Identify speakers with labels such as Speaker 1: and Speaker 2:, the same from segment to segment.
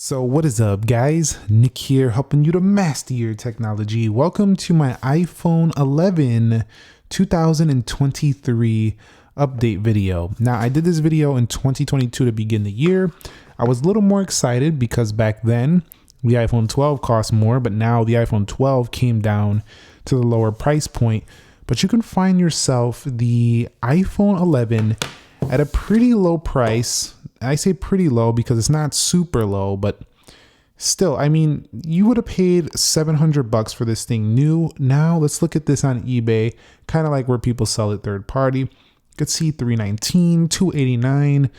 Speaker 1: So what is up, guys? Nick here, helping you to master your technology. Welcome to my iPhone 11 2023 update video. Now, I did this video in 2022 to begin the year. I was a little more excited because back then the iPhone 12 cost more, but now the iPhone 12 came down to the lower price point. But you can find yourself the iPhone 11 at a pretty low price. I say pretty low because it's not super low, but still, I mean, you would have paid $700 for this thing new. Now let's look at this on eBay, kind of like where people sell it third party. You could see $319, $289.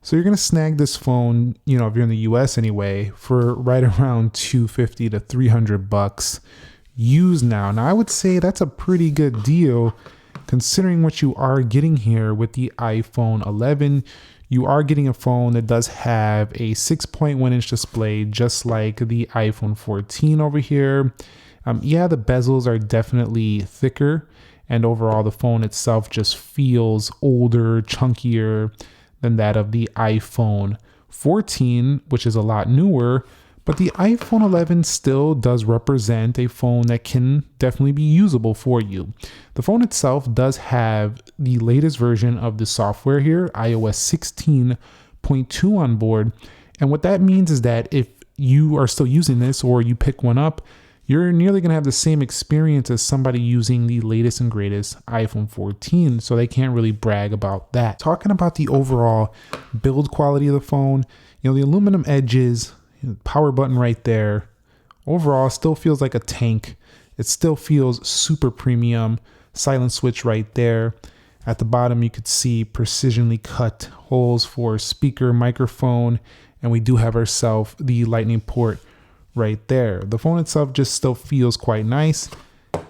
Speaker 1: So you're going to snag this phone, if you're in the US anyway, for right around $250 to $300 used now. Now I would say that's a pretty good deal considering what you are getting here with the iPhone 11. You are getting a phone that does have a 6.1 inch display, just like the iPhone 14 over here. Yeah, the bezels are definitely thicker, and overall the phone itself just feels older, chunkier than that of the iPhone 14, which is a lot newer. But the iPhone 11 still does represent a phone that can definitely be usable for you. The phone itself does have the latest version of the software here, iOS 16.2 on board. And what that means is that if you are still using this or you pick one up, you're nearly going to have the same experience as somebody using the latest and greatest iPhone 14. So they can't really brag about that. Talking about the overall build quality of the phone, the aluminum edges, power button right there, overall still feels like a tank. It still feels super premium. Silent switch right there. At the bottom you could see precisionally cut holes for speaker, microphone, and we do have ourselves the lightning port right there. The phone itself just still feels quite nice.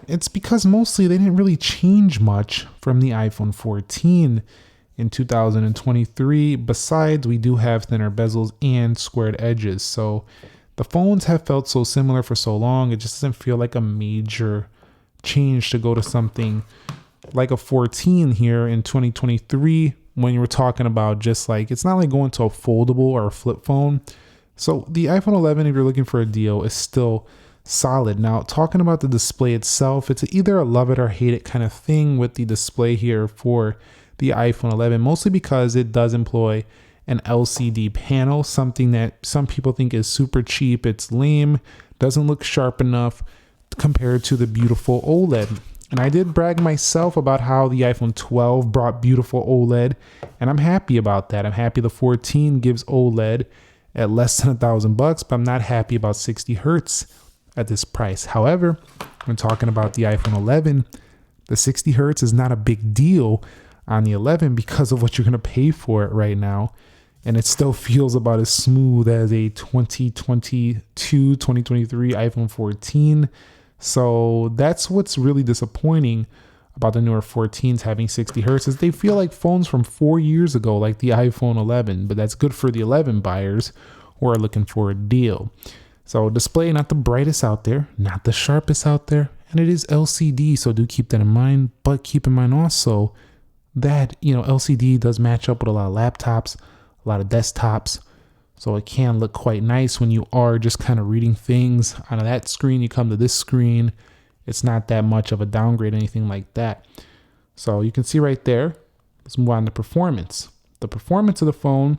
Speaker 1: It's because mostly they didn't really change much from the iPhone 14 in 2023. Besides, we do have thinner bezels and squared edges. So the phones have felt so similar for so long, it just doesn't feel like a major change to go to something like a 14 here in 2023 when you were talking about just like, it's not like going to a foldable or a flip phone. So the iPhone 11, if you're looking for a deal, is still solid. Now, talking about the display itself, it's either a love it or hate it kind of thing with the display here for the iPhone 11, mostly because it does employ an LCD panel, something that some people think is super cheap. It's lame, doesn't look sharp enough compared to the beautiful OLED. And I did brag myself about how the iPhone 12 brought beautiful OLED, and I'm happy about that. I'm happy the 14 gives OLED at less than $1,000, but I'm not happy about 60 hertz at this price. However, when talking about the iPhone 11, the 60 hertz is not a big deal on the 11 because of what you're going to pay for it right now. And it still feels about as smooth as a 2022, 2023 iPhone 14. So that's what's really disappointing about the newer 14s having 60 hertz is they feel like phones from 4 years ago, like the iPhone 11, but that's good for the 11 buyers who are looking for a deal. So display, not the brightest out there, not the sharpest out there, and it is LCD. So do keep that in mind, but keep in mind also that, LCD does match up with a lot of laptops, a lot of desktops. So it can look quite nice when you are just kind of reading things out of that screen. You come to this screen, it's not that much of a downgrade, anything like that. So you can see right there. Let's move on to performance. The performance of the phone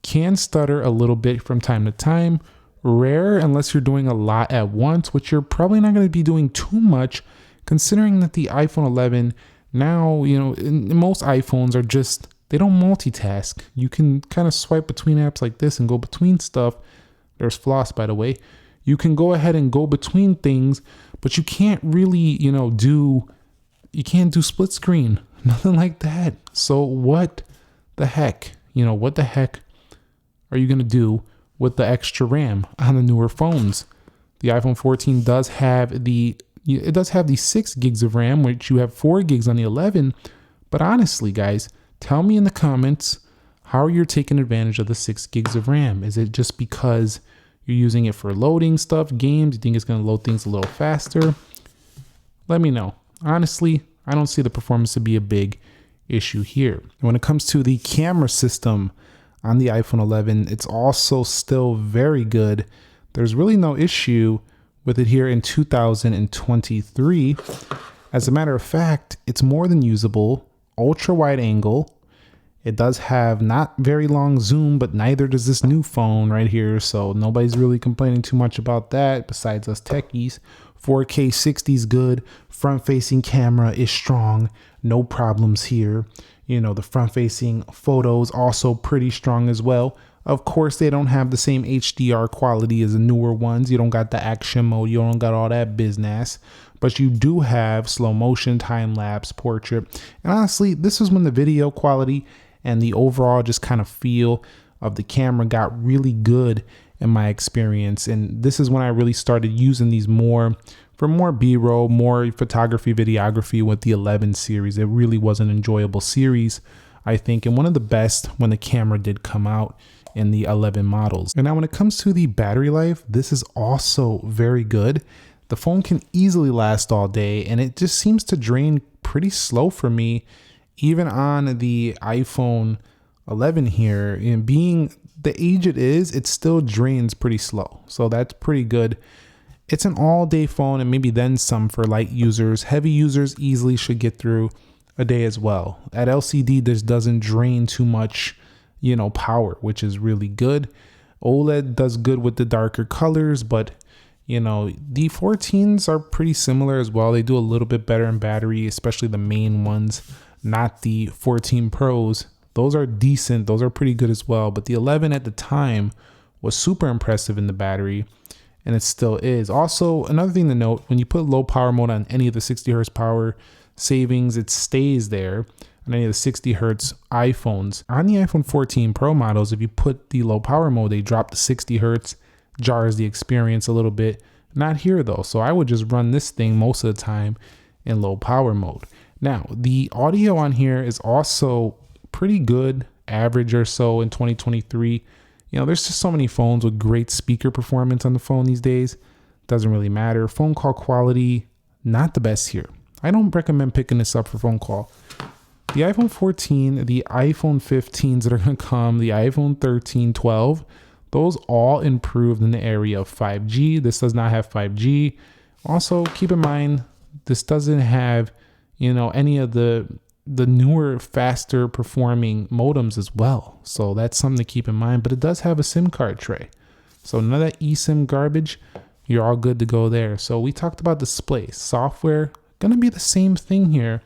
Speaker 1: can stutter a little bit from time to time. Rare unless you're doing a lot at once, which you're probably not going to be doing too much, considering that the iPhone 11 now, most iPhones are just, they don't multitask. You can kind of swipe between apps like this and go between stuff. There's floss, by the way. You can go ahead and go between things, but you can't really, you can't do split screen, nothing like that. So what the heck, what the heck are you going to do with the extra RAM on the newer phones? The iPhone 14 does have the 6 gigs of RAM, which you have 4 gigs on the 11. But honestly, guys, tell me in the comments how you're taking advantage of the 6 gigs of RAM. Is it just because you're using it for loading stuff, games? You think it's going to load things a little faster? Let me know. Honestly, I don't see the performance to be a big issue here. And when it comes to the camera system on the iPhone 11. It's also still very good. There's really no issue with it here in 2023. As a matter of fact, it's more than usable, ultra wide angle. It does have not very long zoom, but neither does this new phone right here. So nobody's really complaining too much about that besides us techies. 4K 60 is good. Front facing camera is strong. No problems here. You know, the front facing photos also pretty strong as well. Of course, they don't have the same HDR quality as the newer ones. You don't got the action mode. You don't got all that business. But you do have slow motion, time lapse, portrait. And honestly, this is when the video quality and the overall just kind of feel of the camera got really good in my experience. And this is when I really started using these more for more B-roll, more photography, videography with the 11 series. It really was an enjoyable series, I think, and one of the best when the camera did come out in the 11 models. And now when it comes to the battery life, this is also very good. The phone can easily last all day, and it just seems to drain pretty slow for me. Even on the iPhone 11 here, and being the age it is, it still drains pretty slow. So that's pretty good. It's an all-day phone and maybe then some for light users. Heavy users easily should get through a day as well. At LCD, this doesn't drain too much, you know, power, which is really good. OLED does good with the darker colors, but you know, the 14s are pretty similar as well. They do a little bit better in battery, especially the main ones. Not the 14 Pros. Those are decent. Those are pretty good as well. But the 11 at the time was super impressive in the battery, and it still is. Also, another thing to note, when you put low power mode on any of the 60 hertz power savings, it stays there on any of the 60 hertz iPhones. On the iPhone 14 Pro models, if you put the low power mode, they drop to 60 hertz, jars the experience a little bit. Not here though. So I would just run this thing most of the time in low power mode. Now, the audio on here is also pretty good, average or so in 2023. You know, there's just so many phones with great speaker performance on the phone these days. Doesn't really matter. Phone call quality, not the best here. I don't recommend picking this up for phone call. The iPhone 14, the iPhone 15s that are going to come, the iPhone 13, 12, those all improved in the area of 5G. This does not have 5G. Also, keep in mind, this doesn't have, you know, any of the newer, faster performing modems as well. So that's something to keep in mind, but it does have a SIM card tray. So none of that eSIM garbage, you're all good to go there. So we talked about display. Software, gonna be the same thing here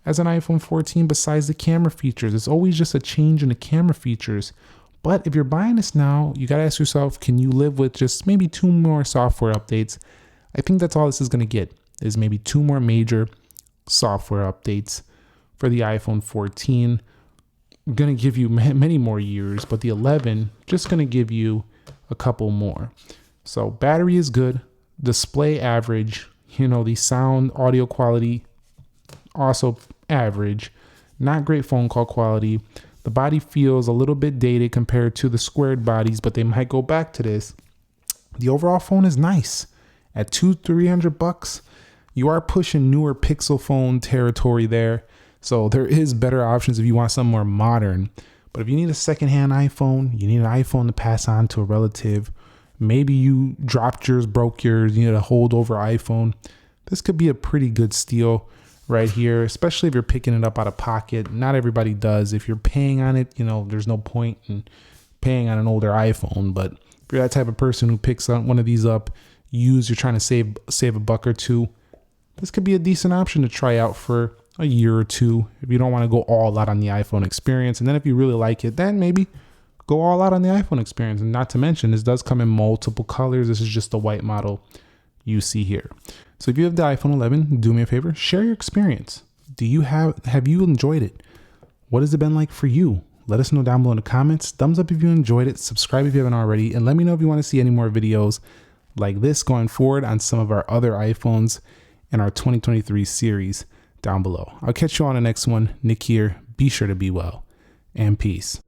Speaker 1: as an iPhone 14 besides the camera features. It's always just a change in the camera features. But if you're buying this now, you gotta ask yourself, can you live with just maybe 2 more software updates? I think that's all this is gonna get, is maybe 2 more major software updates for the iPhone 14. Gonna give you many more years, but the 11 just gonna give you a couple more. So battery is good, display average, you know, the sound audio quality also average, not great phone call quality. The body feels a little bit dated compared to the squared bodies, but they might go back to this. The overall phone is nice. At $200-300, you are pushing newer Pixel phone territory there. So there is better options if you want something more modern. But if you need a secondhand iPhone, you need an iPhone to pass on to a relative. Maybe you dropped yours, broke yours, you need a holdover iPhone. This could be a pretty good steal right here, especially if you're picking it up out of pocket. Not everybody does. If you're paying on it, you know, there's no point in paying on an older iPhone. But if you're that type of person who picks up one of these up, you're trying to save a buck or two, this could be a decent option to try out for a year or two if you don't want to go all out on the iPhone experience. And then if you really like it, then maybe go all out on the iPhone experience. And not to mention, this does come in multiple colors. This is just the white model you see here. So if you have the iPhone 11, do me a favor, share your experience. Have you enjoyed it? What has it been like for you? Let us know down below in the comments. Thumbs up if you enjoyed it. Subscribe if you haven't already. And let me know if you want to see any more videos like this going forward on some of our other iPhones in our 2023 series down below. I'll catch you on the next one. Nick here. Be sure to be well, and peace.